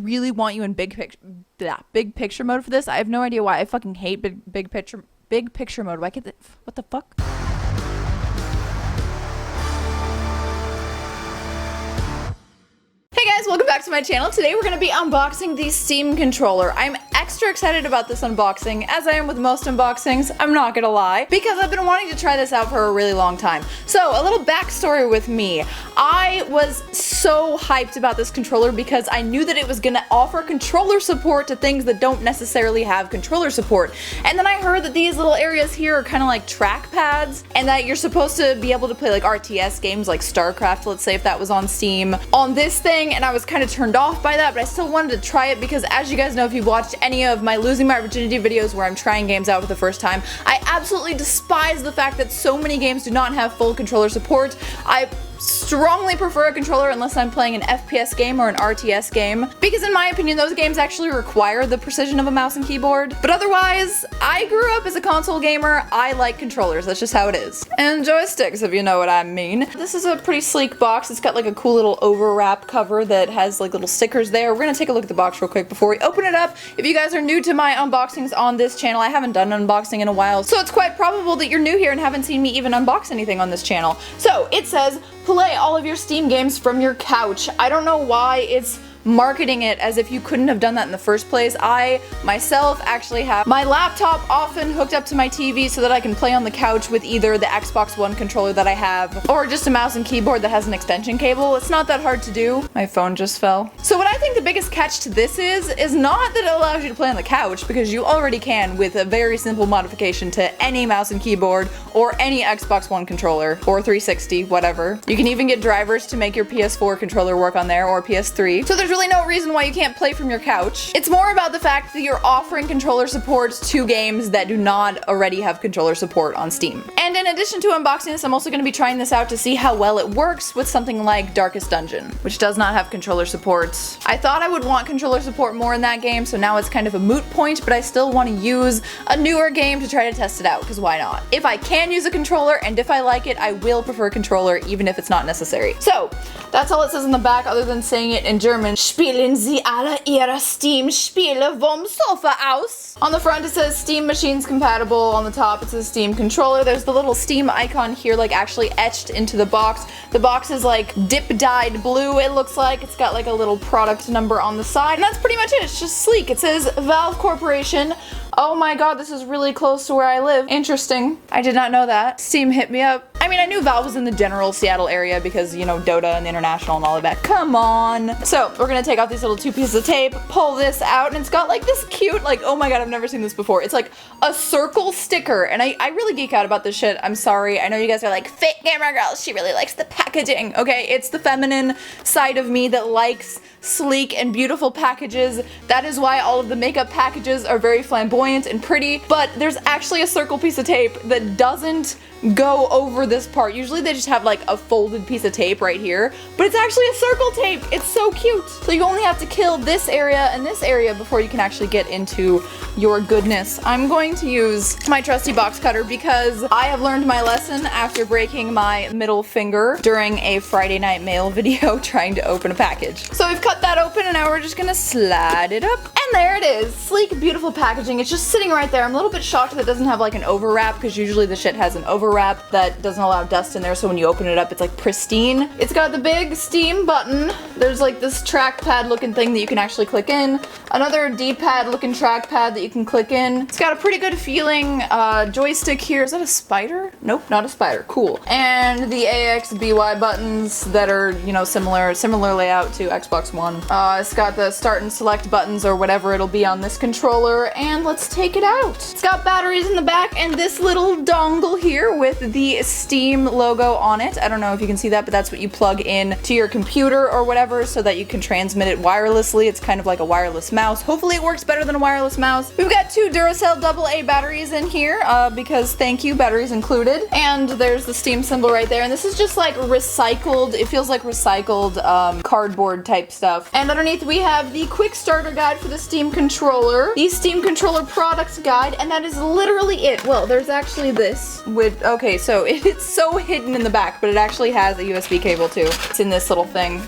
really want you in big picture mode for this. I have no idea why. I fucking hate big picture mode. Why can't what the fuck? Hey guys, welcome back to my channel. Today we're going to be unboxing the Steam controller. I'm extra excited about this unboxing, as I am with most unboxings, I'm not gonna lie, because I've been wanting to try this out for a really long time. So, a little backstory with me. I was so hyped about this controller because I knew that it was gonna offer controller support to things that don't necessarily have controller support. And then I heard that these little areas here are kind of like track pads, and that you're supposed to be able to play like RTS games like StarCraft, let's say, if that was on Steam, on this thing, and I was kind of turned off by that, but I still wanted to try it because, as you guys know, if you've watched any of my losing my virginity videos where I'm trying games out for the first time, I absolutely despise the fact that so many games do not have full controller support. I strongly prefer a controller unless I'm playing an FPS game or an RTS game, because in my opinion those games actually require the precision of a mouse and keyboard. But otherwise, I grew up as a console gamer. I like controllers, that's just how it is. And joysticks, if you know what I mean. This is a pretty sleek box. It's got like a cool little overwrap cover that has like little stickers there. We're gonna take a look at the box real quick before we open it up. If you guys are new to my unboxings on this channel, I haven't done an unboxing in a while, so it's quite probable that you're new here and haven't seen me even unbox anything on this channel. So it says, play all of your Steam games from your couch. I don't know why it's marketing it as if you couldn't have done that in the first place. I, myself, actually have my laptop often hooked up to my TV so that I can play on the couch with either the Xbox One controller that I have, or just a mouse and keyboard that has an extension cable. It's not that hard to do. My phone just fell. So what I think the biggest catch to this is not that it allows you to play on the couch, because you already can with a very simple modification to any mouse and keyboard, or any Xbox One controller, or 360, whatever. You can even get drivers to make your PS4 controller work on there, or PS3. So there's really no reason why you can't play from your couch. It's more about the fact that you're offering controller support to games that do not already have controller support on Steam. And in addition to unboxing this, I'm also going to be trying this out to see how well it works with something like Darkest Dungeon, which does not have controller support. I thought I would want controller support more in that game, so now it's kind of a moot point, but I still want to use a newer game to try to test it out, because why not? If I can use a controller, and if I like it, I will prefer a controller, even if it's not necessary. So, that's all it says on the back, other than saying it in German. Spielen Sie alle Ihre Steam-Spiele vom Sofa aus. On the front it says Steam machines compatible. On the top it says Steam controller. There's the little Steam icon here, like actually etched into the box. The box is like dip-dyed blue, it looks like. It's got like a little product number on the side, and that's pretty much it. It's just sleek. It says Valve Corporation. Oh my god, this is really close to where I live. Interesting. I did not know that. Steam hit me up. I mean, I knew Valve was in the general Seattle area because, you know, Dota and the International and all of that. Come on. So, we're gonna take off these little two pieces of tape, pull this out, and it's got like this cute, like, oh my god, I've never seen this before. It's like a circle sticker, and I really geek out about this shit. I'm sorry. I know you guys are like, fake gamer girl, she really likes the packaging. Okay, it's the feminine side of me that likes sleek and beautiful packages. That is why all of the makeup packages are very flamboyant and pretty, but there's actually a circle piece of tape that doesn't go over this part. Usually they just have like a folded piece of tape right here, but it's actually a circle tape. It's so cute. So you only have to kill this area and this area before you can actually get into your goodness. I'm going to use my trusty box cutter because I have learned my lesson after breaking my middle finger during a Friday Night Mail video trying to open a package. So we've cut that open, and now we're just gonna slide it up. And there it is. Sleek, beautiful packaging. It's just sitting right there. I'm a little bit shocked that it doesn't have like an overwrap, because usually the shit has an overwrap that doesn't allow dust in there, so when you open it up, it's like pristine. It's got the big Steam button. There's like this trackpad looking thing that you can actually click in. Another D-pad looking trackpad that you can click in. It's got a pretty good feeling joystick here. Is that a spider? Nope, not a spider. Cool. And the AX, BY buttons that are, you know, similar layout to Xbox One. It's got the start and select buttons or whatever it'll be on this controller, and let's take it out. It's got batteries in the back and this little dongle here with the Steam logo on it. I don't know if you can see that, but that's what you plug in to your computer or whatever so that you can transmit it wirelessly. It's kind of like a wireless mouse. Hopefully it works better than a wireless mouse. We've got two Duracell AA batteries in here because thank you, batteries included. And there's the Steam symbol right there, and this is just like recycled, it feels like recycled cardboard type stuff. And underneath we have the quick starter guide for the Steam controller, the Steam controller products guide, and that is literally it. Well, there's actually this with, okay, so it's so hidden in the back, but it actually has a USB cable too. It's in this little thing.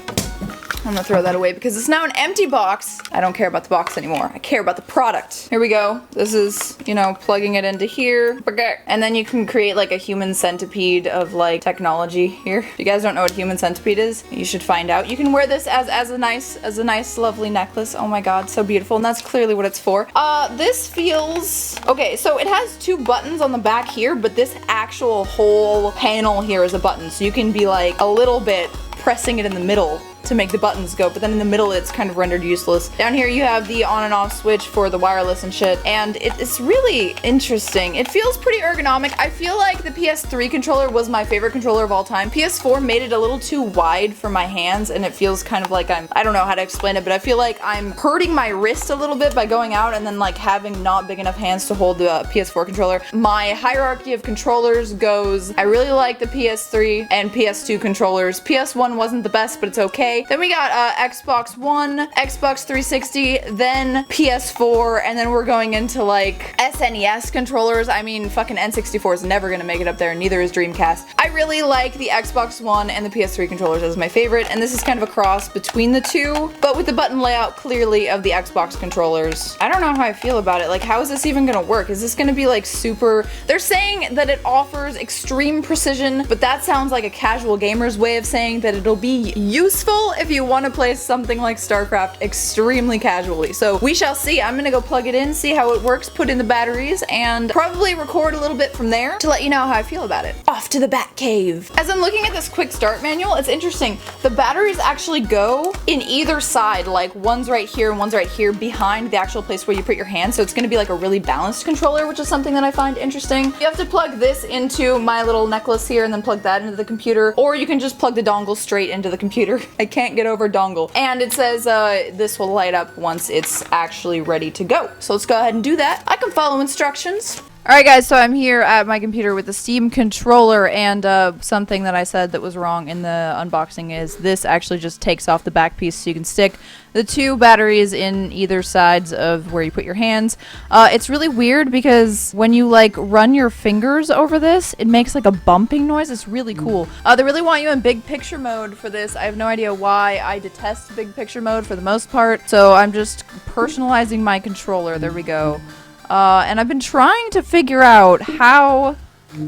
I'm gonna throw that away because it's now an empty box. I don't care about the box anymore. I care about the product. Here we go. This is, you know, plugging it into here. And then you can create like a human centipede of like technology here. If you guys don't know what human centipede is, you should find out. You can wear this as a nice lovely necklace. Oh my god, so beautiful. And that's clearly what it's for. This feels okay. So it has 2 buttons on the back here, but this actual whole panel here is a button. So you can be like a little bit pressing it in the middle to make the buttons go, but then in the middle it's kind of rendered useless. Down here you have the on and off switch for the wireless and shit, and it's really interesting. It feels pretty ergonomic. I feel like the PS3 controller was my favorite controller of all time. PS4 made it a little too wide for my hands, and it feels kind of like I don't know how to explain it, but I feel like I'm hurting my wrist a little bit by going out and then like having not big enough hands to hold the PS4 controller. My hierarchy of controllers goes, I really like the PS3 and PS2 controllers. PS1 wasn't the best, but it's okay. Then we got Xbox One, Xbox 360, then PS4, and then we're going into like SNES controllers. I mean, fucking N64 is never gonna make it up there, and neither is Dreamcast. I really like the Xbox One and the PS3 controllers as my favorite, and this is kind of a cross between the two, but with the button layout clearly of the Xbox controllers. I don't know how I feel about it. Like, how is this even gonna work? Is this gonna be like super... They're saying that it offers extreme precision, but that sounds like a casual gamer's way of saying that it'll be useful if you want to play something like StarCraft extremely casually. So we shall see. I'm gonna go plug it in, see how it works, put in the batteries, and probably record a little bit from there to let you know how I feel about it. Off to the Bat Cave. As I'm looking at this quick start manual, it's interesting. The batteries actually go in either side, like one's right here and one's right here behind the actual place where you put your hand. So it's gonna be like a really balanced controller, which is something that I find interesting. You have to plug this into my little necklace here and then plug that into the computer, or you can just plug the dongle straight into the computer. I can't get over dongle. And it says this will light up once it's actually ready to go. So let's go ahead and do that. I can follow instructions. Alright guys, so I'm here at my computer with the Steam controller, and something that I said that was wrong in the unboxing is this actually just takes off the back piece so you can stick the 2 batteries in either sides of where you put your hands. It's really weird because when you like run your fingers over this, it makes like a bumping noise. It's really cool. They really want you in big picture mode for this. I have no idea why. I detest big picture mode for the most part, so I'm just personalizing my controller. There we go. And I've been trying to figure out how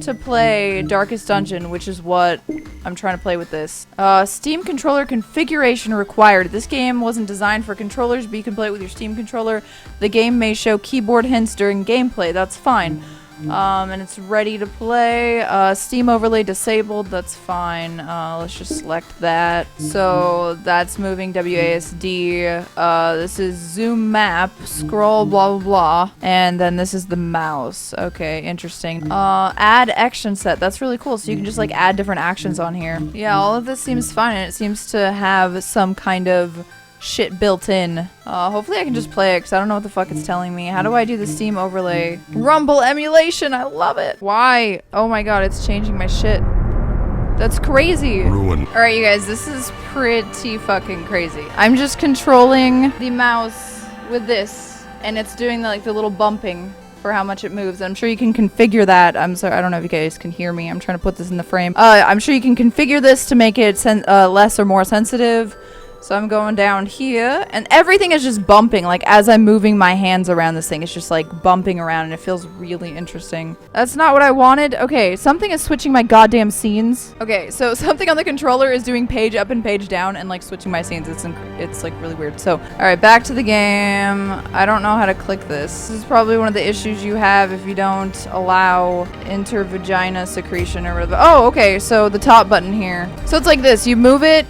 to play Darkest Dungeon, which is what I'm trying to play with this. Steam controller configuration required. This game wasn't designed for controllers, but you can play it with your Steam controller. The game may show keyboard hints during gameplay. That's fine. And it's ready to play. Steam overlay disabled, that's fine. Let's just select that. So that's moving WASD. This is zoom map, scroll, blah blah blah. And then this is the mouse. Okay, interesting. Add action set, that's really cool. So you can just like add different actions on here. Yeah, all of this seems fine, and it seems to have some kind of shit built in. Hopefully I can just play it because I don't know what the fuck it's telling me. How do I do the Steam overlay? Rumble emulation, I love it. Why? Oh my god, it's changing my shit. That's crazy. Ruin. Alright you guys, this is pretty fucking crazy. I'm just controlling the mouse with this, and it's doing the, like the little bumping for how much it moves. I'm sure you can configure that. I'm sorry, I don't know if you guys can hear me. I'm trying to put this in the frame. I'm sure you can configure this to make it less or more sensitive. So I'm going down here, and everything is just bumping. Like, as I'm moving my hands around this thing, it's just like bumping around, and it feels really interesting. That's not what I wanted. Okay, something is switching my goddamn scenes. Okay, so something on the controller is doing page up and page down and like switching my scenes. It's like really weird. So, all right, back to the game. I don't know how to click this. This is probably one of the issues you have if you don't allow intervagina secretion or whatever. Oh, okay, so the top button here. So it's like this. You move it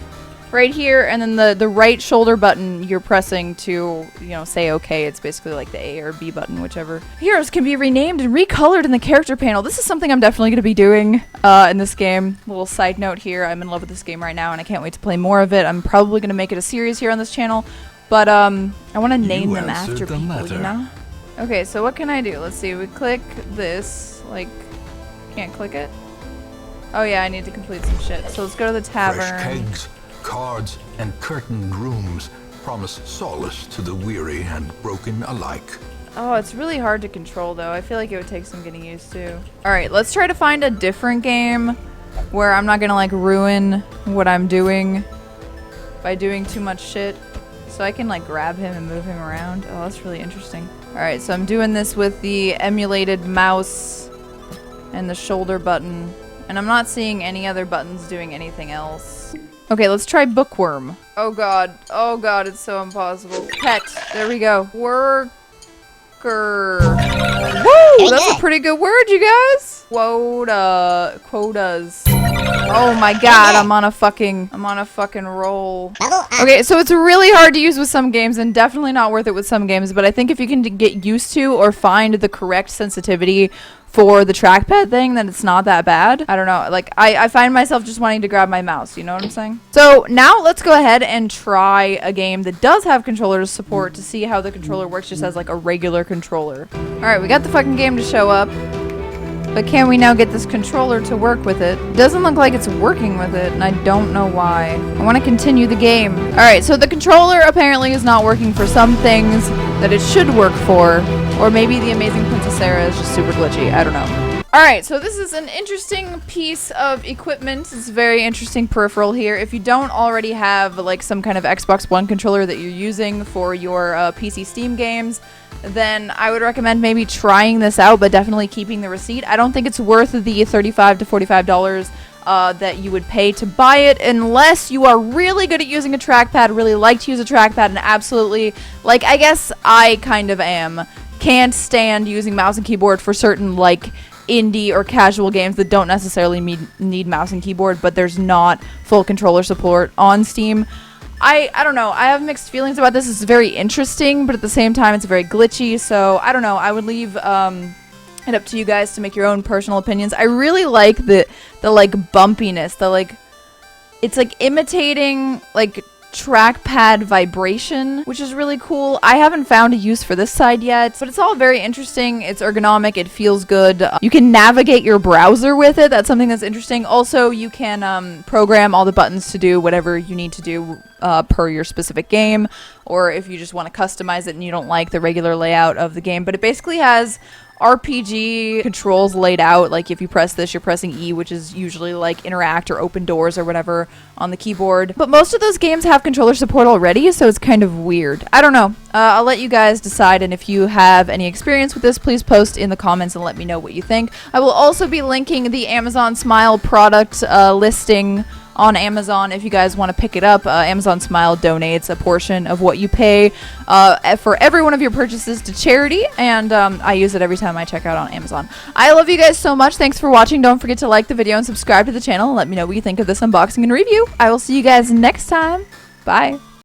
right here, and then the right shoulder button you're pressing to, you know, say okay. It's basically like the A or B button, whichever. Heroes can be renamed and recolored in the character panel. This is something I'm definitely going to be doing in this game. Little side note here, I'm in love with this game right now, and I can't wait to play more of it. I'm probably going to make it a series here on this channel, but I want to name them after people, you know? Okay, so what can I do? Let's see, we click this, like, can't click it? Oh yeah, I need to complete some shit. So let's go to the tavern. Fresh kegs, cards, and curtained rooms promise solace to the weary and broken alike. Oh, it's really hard to control though. I feel like it would take some getting used to. Alright, let's try to find a different game where I'm not gonna like ruin what I'm doing. by doing too much shit. So I can like grab him and move him around. Oh, that's really interesting. Alright, so I'm doing this with the emulated mouse and the shoulder button. And I'm not seeing any other buttons doing anything else. Okay, let's try bookworm. Oh god. Oh god, it's so impossible. Pet. There we go. Worker. Woo! That's a pretty good word, you guys. Quotas. Oh my god, I'm on a fucking roll. Okay, so it's really hard to use with some games and definitely not worth it with some games, but I think if you can get used to or find the correct sensitivity for the trackpad thing, then it's not that bad. I don't know, like I find myself just wanting to grab my mouse, you know what I'm saying? So now let's go ahead and try a game that does have controller support to see how the controller works just as like a regular controller. Alright, we got the fucking game to show up. But can we now get this controller to work with it? Doesn't look like it's working with it, and I don't know why. I want to continue the game. Alright, so the controller apparently is not working for some things that it should work for. Or maybe the Amazing Princess Sarah is just super glitchy. I don't know. Alright, so this is an interesting piece of equipment. It's a very interesting peripheral here. If you don't already have like some kind of Xbox One controller that you're using for your PC Steam games, then I would recommend maybe trying this out, but definitely keeping the receipt. I don't think it's worth the $35 to $45 that you would pay to buy it unless you are really good at using a trackpad, really like to use a trackpad, and absolutely, like I guess I kind of am, can't stand using mouse and keyboard for certain like indie or casual games that don't necessarily need mouse and keyboard, but there's not full controller support on Steam. I don't know. I have mixed feelings about this. It's very interesting, but at the same time, it's very glitchy. So I don't know. I would leave it up to you guys to make your own personal opinions. I really like the like bumpiness. The like, it's like imitating like trackpad vibration, which is really cool. I haven't found a use for this side yet, but it's all very interesting. It's ergonomic. It feels good. You can navigate your browser with it. That's something that's interesting. Also, you can program all the buttons to do whatever you need to do per your specific game, or if you just want to customize it and you don't like the regular layout of the game. But it basically has RPG controls laid out. Like if you press this, you're pressing E, which is usually like interact or open doors or whatever on the keyboard. But most of those games have controller support already, so it's kind of weird. I don't know. I'll let you guys decide, and if you have any experience with this, please post in the comments and let me know what you think. I will also be linking the Amazon Smile product listing on Amazon if you guys want to pick it up. Amazon Smile donates a portion of what you pay for every one of your purchases to charity, and I use it every time I check out on Amazon. I love you guys so much. Thanks for watching. Don't forget to like the video and subscribe to the channel and let me know what you think of this unboxing and review. I will see you guys next time. Bye.